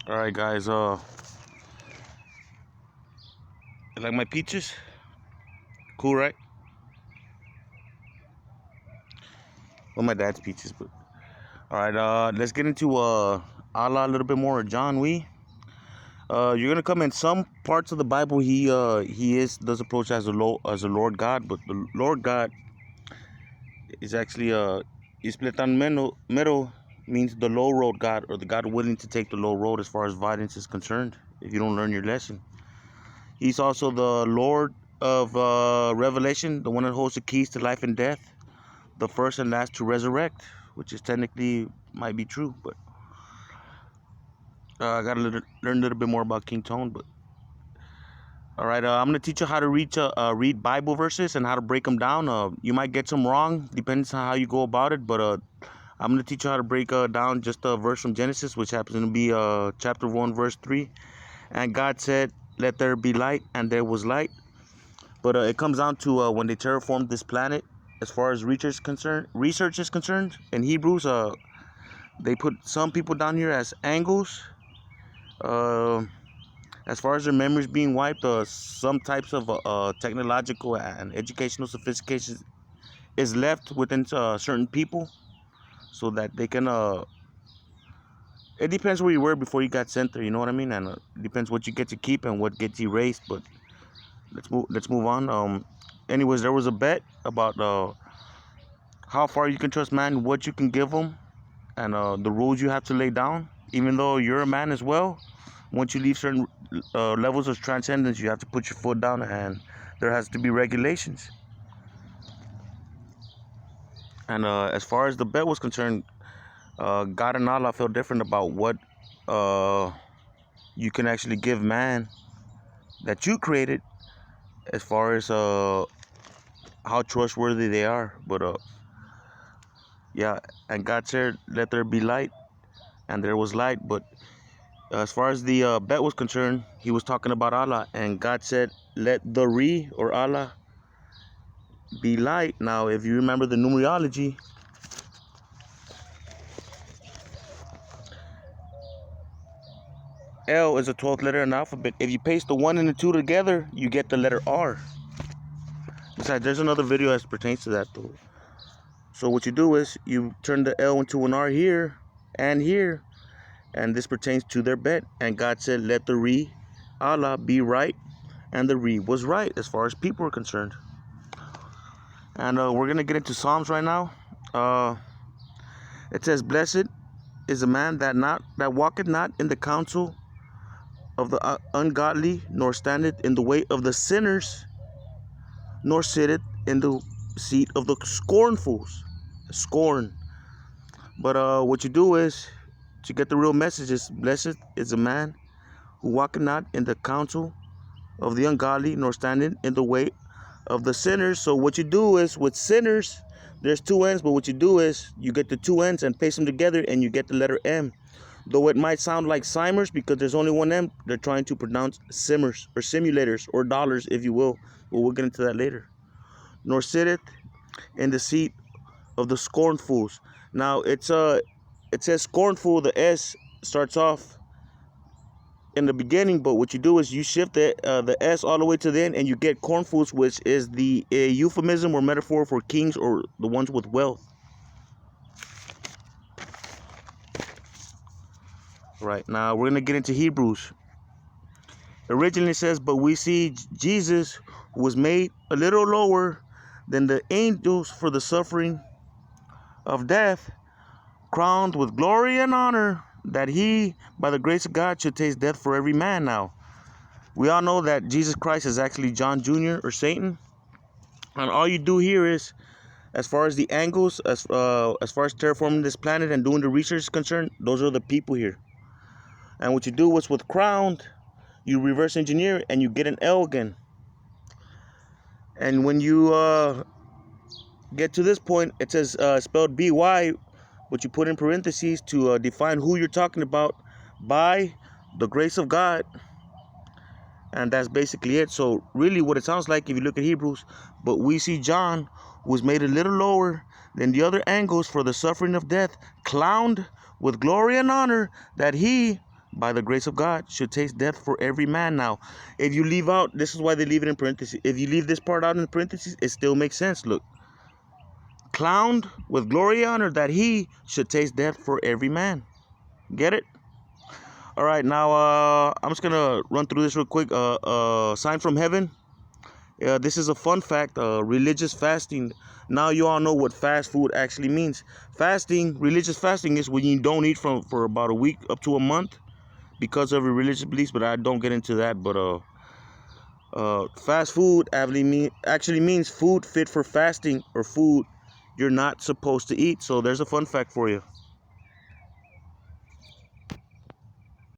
All right, guys. You like my peaches? Cool, right? Well, my dad's peaches, but all right. Let's get into Allah a little bit more. John, you're gonna come in some parts of the Bible. He does approach as a Lord God, but the Lord God is actually Ispletan Mero means the low road God, or the God willing to take the low road as far as violence is concerned. If you don't learn your lesson, He's also the Lord of Revelation, the one that holds the keys to life and death, the first and last to resurrect, which is technically might be true, but I gotta learn a little bit more about King Tone. But all right, I'm gonna teach you how to read Bible verses and how to break them down. You might get some wrong, depends on how you go about it, but I'm gonna teach you how to break down just a verse from Genesis, which happens to be chapter 1, verse 3. And God said, "Let there be light," and there was light. But it comes down to when they terraformed this planet. As far as research is concerned, in Hebrews, they put some people down here as angles. Uh, as far as their memories being wiped, some types of technological and educational sophistication is left within certain people, so that they can. It depends where you were before you got sent there. You know what I mean? And it depends what you get to keep and what gets erased. But let's move on. Anyways, there was a bet about how far you can trust man, what you can give him, and the rules you have to lay down. Even though you're a man as well, once you leave certain levels of transcendence, you have to put your foot down, and there has to be regulations. And as far as the bet was concerned, God and Allah felt different about what uh, you can actually give man that you created, as far as how trustworthy they are. But yeah, and God said, "Let there be light," and there was light. But as far as the bet was concerned, he was talking about Allah, and God said, "Let the or Allah be light." Now, if you remember the numerology, L is the 12th letter in the alphabet. If you paste the 1 and the 2 together, you get the letter R. Besides, there's another video that pertains to that, though. So what you do is you turn the L into an R here and here, and this pertains to their bet. And God said, "Let the Allah be right," and the was right as far as people are concerned. And we're gonna get into Psalms right now. It says, "Blessed is a man that walketh not in the counsel of the ungodly, nor standeth in the way of the sinners, nor sitteth in the seat of the scornfuls." Scorn. But what you do is, to get the real message, is blessed is a man who walketh not in the counsel of the ungodly, nor standeth in the way of the sinners. So what you do is, with sinners, there's two ends, but what you do is you get the two ends and paste them together, and you get the letter M. Though it might sound like simers because there's only one M, they're trying to pronounce simmers or simulators or dollars, if you will. But we'll get into that later. Nor sitteth in the seat of the scornfuls. Now it says scornful. The S starts off in the beginning, but what you do is you shift the S all the way to the end, and you get cornfuls, which is the euphemism or metaphor for kings or the ones with wealth. Right, now we're gonna get into Hebrews. Originally it says, "But we see Jesus, who was made a little lower than the angels for the suffering of death, crowned with glory and honor, that he, by the grace of God, should taste death for every man." Now, we all know that Jesus Christ is actually John Jr. or Satan. And all you do here is, as far as the angles, as far as terraforming this planet and doing the research is concerned, those are the people here. And what you do was, with crowned, you reverse engineer and you get an L again. And when you get to this point, it says spelled BY, what you put in parentheses to define who you're talking about, by the grace of God. And that's basically it. So really what it sounds like, if you look at Hebrews, "But we see John, who was made a little lower than the other angels for the suffering of death, crowned with glory and honor, that he, by the grace of God, should taste death for every man. Now, if you leave out, this is why they leave it in parentheses. If you leave this part out in parentheses, it still makes sense. Look, crowned with glory and honor, that he should taste death for every man. Get it? All right, now I'm just gonna run through this real quick. Sign from heaven. This is a fun fact. Religious fasting. Now you all know what fast food actually means. Fasting, religious fasting, is when you don't eat for about a week up to a month because of your religious beliefs. But I don't get into that. But fast food actually means food fit for fasting, or food you're not supposed to eat. So there's a fun fact for you.